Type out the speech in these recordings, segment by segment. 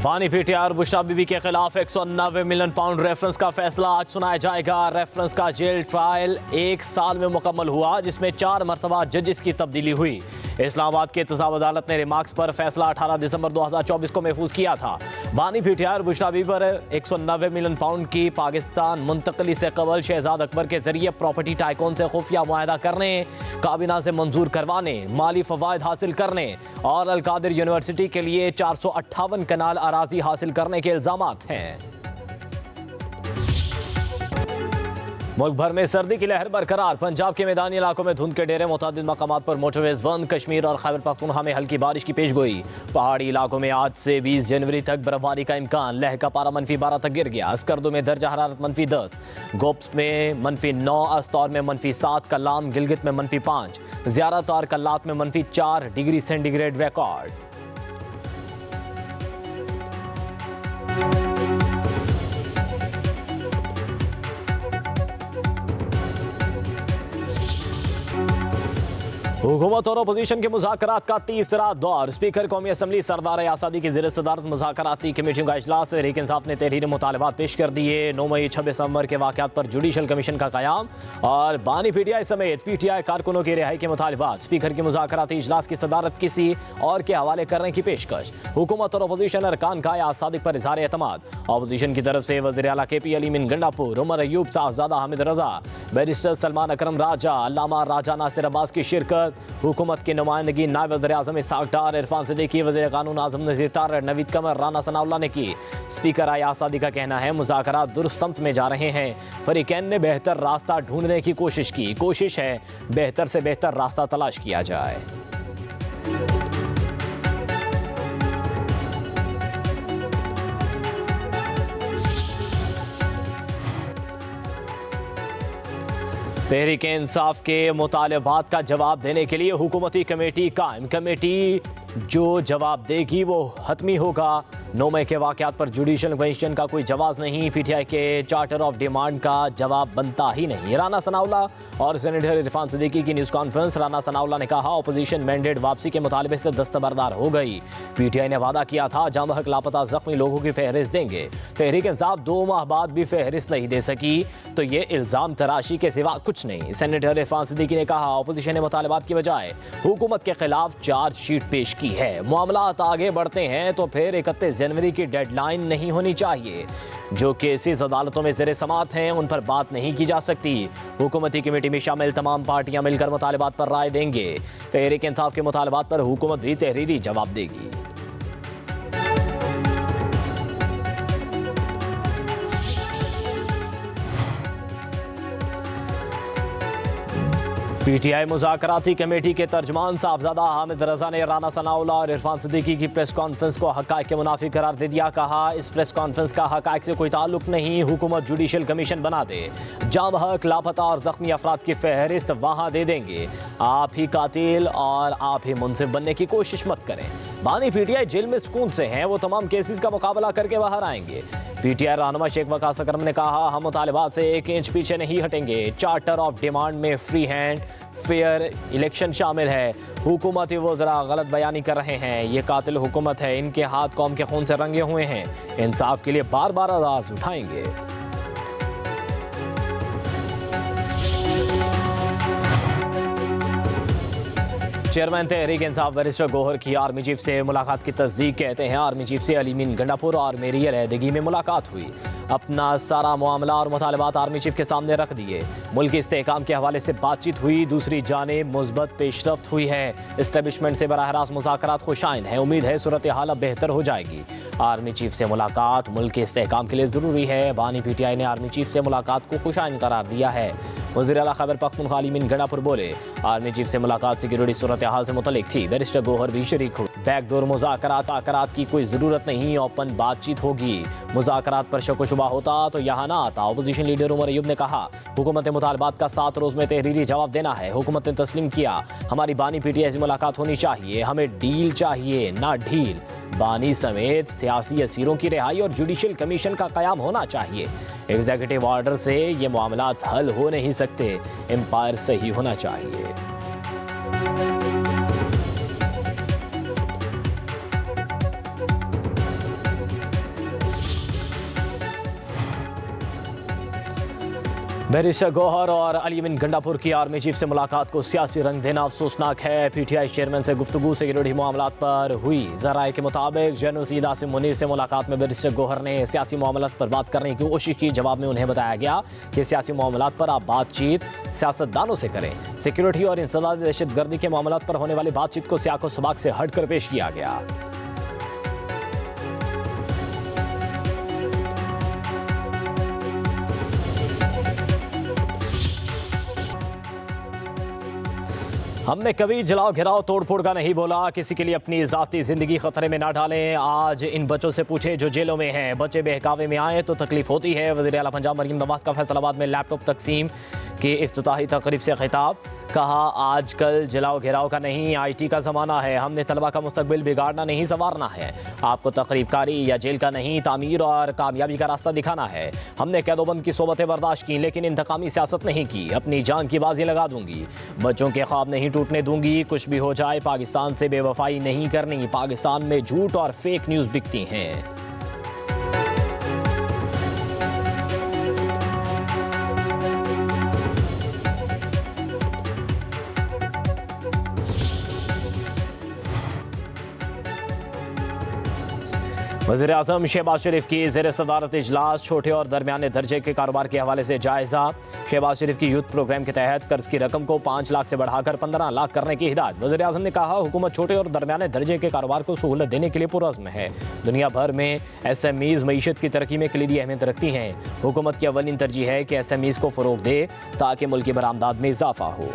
बानी पीटीआई और बुशरा बीबी के खिलाफ 190 मिलियन पाउंड रेफरेंस का फैसला आज सुनाया जाएगा। रेफरेंस का जेल ट्रायल 1 साल में मुकम्मल हुआ, जिसमें 4 मरतबा जजेस की तब्दीली हुई। इस्लामाबाद की एहतसाब अदालत ने रिमार्क्स पर फैसला 18 दिसंबर 2024 को महफूज किया था। बानी पीटीआई और बुशरा बीबी पर 190 मिलियन पाउंड की पाकिस्तान मुंतकली से कबल शहजाद अकबर के जरिए प्रॉपर्टी टाइकून से खुफिया मुआहदा करने, काबीना से मंजूर करवाने, माली फवायद हासिल करने और अलकादिर यूनिवर्सिटी के लिए 458 कनाल अराजी हासिल करने के इल्जामात हैं। मुल्क भर में सर्दी की लहर बरकरार। पंजाब के मैदानी इलाकों में धुंध के डेरे, मुतादिद मकामात पर मोटरवेज बंद। कश्मीर और खैबर पख्तूनख्वा में हल्की बारिश की पेशगोई। पहाड़ी इलाकों में आज से 20 जनवरी तक बर्फबारी का इम्कान। लह का पारा -12 तक गिर गया। अस्करदो में दर्जा हरारत -10, गोप्स में -9, अस्तौर में -7, कलाम गिलगित में -5, ज़ियारत और कल्लात में -4 डिग्री सेंटीग्रेड रिकॉर्ड। हुकूमत और अपोजिशन के मुज़ाकरात का तीसरा दौर। स्पीकर कौमी असम्बली सरदार आसादी की ज़ेर सदारत मुज़ाकराती कमेटियों का इजलास। तहरीक इंसाफ ने तहरीर मुतालबात पेश कर दिए। 9 मई 26 दिसंबर के वाक़यात पर जुडिशल कमीशन का क़याम और बानी पीटीआई समेत पीटीआई कारकुनों की रिहाई के मुतालबात। स्पीकर के मुज़ाकराती इजलास की सदारत किसी और के हवाले करने की पेशकश। हुकूमत और अपोजिशन अरकान का आयाज सादिक पर इज़हार एतमाद। अपोजिशन की तरफ से वज़ीर आला KP अलीमीन गंडापुर, उमर अयूब, साहबजादा हामिद रजा, बैरिस्टर सलमान अकरम राजा, अल्लामा राजा नासिर अब्बास की शिरकत। हुकूमत की नुमाइंदगी नायब वज़ीर-ए-आज़म इसहाक़ डार, इरफान सिद्दीकी, वज़ीर क़ानून आज़म नज़ीर तारड़, नवीद कमर, राना सनाउल्लाह ने की। स्पीकर आयाज सादी का कहना है मुज़ाकरात दुरुस्त समत में जा रहे हैं। फरीक़ैन ने बेहतर रास्ता ढूंढने की कोशिश की। कोशिश है बेहतर से बेहतर रास्ता तलाश किया जाए। तहरीक इंसाफ के मुतालबात का जवाब देने के लिए हुकूमती कमेटी कायम। कमेटी जो जवाब देगी वो हतमी होगा। 9 मई के वाक़यात पर जुडिशल कमीशन का कोई जवाब नहीं। पीटीआई के चार्टर ऑफ डिमांड का जवाब बनता ही नहीं। राना सनाउल्लाह और सेनेटर इरफान सिद्दीकी की न्यूज़ कॉन्फ्रेंस। राना सनाउल्लाह ने कहा अपोजिशन मैंडेट वापसी के मुतालबे से दस्तबरदार हो गई। पीटीआई ने वादा किया था जामहक लापता ज़ख्मी लोगों की फहरिस्त देंगे। तहरीक इंसाफ 2 माह बाद भी फहरिस्त नहीं दे सकी तो ये इल्ज़ाम तराशी के सिवा कुछ नहीं। सेनेटर इरफान सिद्दीकी ने कहा अपोजिशन ने मुतालबात की बजाय हुकूमत के खिलाफ चार्जशीट पेश की है। मामलात आगे बढ़ते हैं तो फिर 31 जनवरी की डेडलाइन नहीं होनी चाहिए। जो केसेस अदालतों में ज़ेरे समात हैं उन पर बात नहीं की जा सकती। हुकूमती कमेटी में शामिल तमाम पार्टियां मिलकर मुतालबात पर राय देंगे। तहरीक इंसाफ के मुतालबात पर हुकूमत भी तहरीरी जवाब देगी। पीटीआई मुज़ाकराती कमेटी के तर्जमान साहबजादा हामिद रजा ने राना सनाउल्लाह और इरफान सिद्दीकी की प्रेस कॉन्फ्रेंस को हक़ाइक़ के मुनाफी करार दे दिया। कहा इस प्रेस कॉन्फ्रेंस का हक़ाइक़ से कोई ताल्लुक नहीं। हुकूमत जुडिशल कमीशन बना दे, जाम हक लापता और ज़ख्मी अफराद की फहरिस्त वहाँ दे देंगे। आप ही कातिल और आप ही मुनसिफ बनने की कोशिश मत करें। बानी पीटीआई जेल में सुकून से हैं, वो तमाम केसेस का मुकाबला करके बाहर आएंगे। पीटीआई रहनुमा शेख वकास अकरम ने कहा हम मुतालबात से 1 इंच पीछे नहीं हटेंगे। चार्टर ऑफ डिमांड में फ्री हैंड फेयर इलेक्शन शामिल है। हुकूमती वज़रा गलत बयानी कर रहे हैं। ये कातिल हुकूमत है, इनके हाथ कौम के खून से रंगे हुए हैं। इंसाफ के लिए बार बार आवाज़ उठाएंगे। चेयरमैन तहरीक इंसाफ बैरिस्टर गौहर की आर्मी चीफ से मुलाकात की तस्दीक। कहते हैं आर्मी चीफ से अलीमीन गंडापुर और मेरी अलहदगी में मुलाकात हुई। अपना सारा मामला और मुतालबात आर्मी चीफ के सामने रख दिए। मुल्क के इस्तेहकाम के हवाले से बातचीत हुई। दूसरी जानिब मुस्बत पेशरफ्त हुई है। इस्टेब्लिशमेंट से बराह रास्त मुज़ाकरात खुशाइंद हैं। उम्मीद है सूरत हाल अब बेहतर हो जाएगी। आर्मी चीफ से मुलाकात मुल्क के इस्तेहकाम के लिए ज़रूरी है। बानी पीटीआई ने आर्मी चीफ से मुलाकात को खुशाइंद करार दिया है। वज़ीर आला खैबर पख्तूनख्वा अलीमीन गंडापुर बोले आर्मी चीफ से मुलाकात सिक्योरिटी सूरत हाल से मुतल्लिक थी। बैरिस्टर गौहर भी शरीक हुए। बैकडोर मुज़ाकरात की कोई ज़रूरत नहीं, ओपन बातचीत होगी। मुज़ाकरात पर शक व शुबा होता तो यहाँ ना आता। अपोजिशन लीडर उमर अयूब ने कहा हुकूमत मुतालबात का 7 रोज़ में तहरीरी जवाब देना है। हुकूमत ने तस्लीम किया हमारी बानी पीटीआई से मुलाकात होनी चाहिए। हमें डील चाहिए ना ढील। बानी समेत सियासी असीरों की रिहाई और जुडिशल कमीशन का क़याम होना चाहिए। एग्जीक्यूटिव ऑर्डर से ये मामलात हल हो नहीं सकते। एम्पायर सही होना चाहिए। बैरिस्टर गौहर और अलीमीन गंडापुर की आर्मी चीफ से मुलाकात को सियासी रंग देना अफसोसनाक है। पीटीआई चेयरमैन से गुफ्तगू सिक्योरिटी मामलात पर हुई। जराए के मुताबिक जनरल सईद आसिम मुनीर से मुलाकात में बैरिस्टर गौहर ने सियासी मामलात पर बात करने की कोशिश की। जवाब में उन्हें बताया गया कि सियासी मामलात पर आप बातचीत सियासतदानों से करें। सिक्योरिटी और इंसदादी दहशतगर्दी के मामलात पर होने वाली बातचीत को सियाको सबाक से हटकर पेश किया गया। हमने कभी जलाओ घिराओ तोड़फोड़ का नहीं बोला। किसी के लिए अपनी जाती जिंदगी खतरे में ना डालें। आज इन बच्चों से पूछे जो जेलों में हैं। बच्चे बहकावे में आए तो तकलीफ होती है। वज़ीर आला पंजाब मरीम नवाज का फैसलाबाद में लैपटॉप तकसीम की इफ्तिताही तकरीब से खिताब। कहा आजकल जलाओ घिराओ का नहीं, IT का ज़माना है। हमने तलबा का मुस्तकबिल बिगाड़ना नहीं संवारना है। आपको तकरीबकारी या जेल का नहीं, तामीर और कामयाबी का रास्ता दिखाना है। हमने कैदोबंद की सोबतें बर्दाश्त की लेकिन इंतकामी सियासत नहीं की। अपनी जान की बाजी लगा दूंगी। बच्चों के ख्वाब नहीं टूटने दूंगी। कुछ भी हो जाए पाकिस्तान से बेवफाई नहीं करनी। पाकिस्तान में झूठ और फेक न्यूज़ बिकती हैं। वज़ीर-ए-आज़म शहबाज शरीफ की ज़ेर सदारत इजलास। छोटे और दरमियाने दर्जे के कारोबार के हवाले से जायज़ा। शहबाज शरीफ की यूथ प्रोग्राम के तहत कर्ज की रकम को 5 लाख से बढ़ाकर 15 लाख करने की हिदायत। वज़ीर-ए-आज़म ने कहा हुकूमत छोटे और दरमियाने दर्जे के कारोबार को सहूलत देने के लिए पुरअज़्म है। दुनिया भर में SMEs मईशत की तरक्की में कलीदी अहमियत रखती हैं। हुकूमत की अव्वलीन तरजीह है कि SMEs को फ़रोग़ दे ताकि मुल्की बरामदात में इजाफा हो।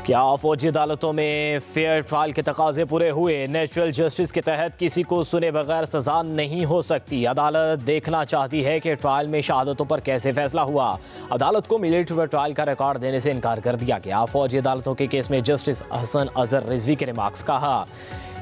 क्या फौजी अदालतों में फेयर ट्रायल के तकाजे पूरे हुए? नेचुरल जस्टिस के तहत किसी को सुने बगैर सजा नहीं हो सकती। अदालत देखना चाहती है कि ट्रायल में शहादतों पर कैसे फैसला हुआ। अदालत को मिलिट्री ट्रायल का रिकॉर्ड देने से इनकार कर दिया गया। फौजी अदालतों के केस में जस्टिस हसन अजहर रिजवी के रिमार्क्स। कहा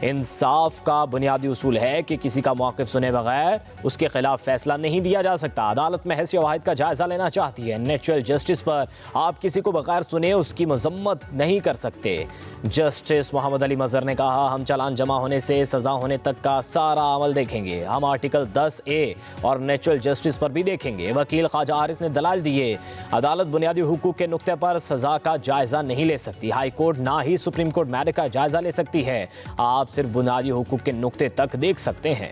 इंसाफ का बुनियादी उसूल है कि किसी का मौक़िफ़ सुने बगैर उसके खिलाफ फैसला नहीं दिया जा सकता। अदालत महज शवाहिद का जायज़ा लेना चाहती है। नेचुरल जस्टिस पर आप किसी को बगैर सुने उसकी मजम्मत नहीं कर सकते। जस्टिस मोहम्मद अली मज़हर ने कहा हम चालान जमा होने से सज़ा होने तक का सारा अमल देखेंगे। हम आर्टिकल 10A और नेचुरल जस्टिस पर भी देखेंगे। वकील ख्वाजा हारिस ने दलाल दिए। अदालत बुनियादी हुकूक के नुक्ते पर सज़ा का जायज़ा नहीं ले सकती। हाई कोर्ट ना ही सुप्रीम कोर्ट मैटर का जायज़ा ले सकती है। आप सिर्फ बुनियादी हुकूक के नुक्ते तक देख सकते हैं।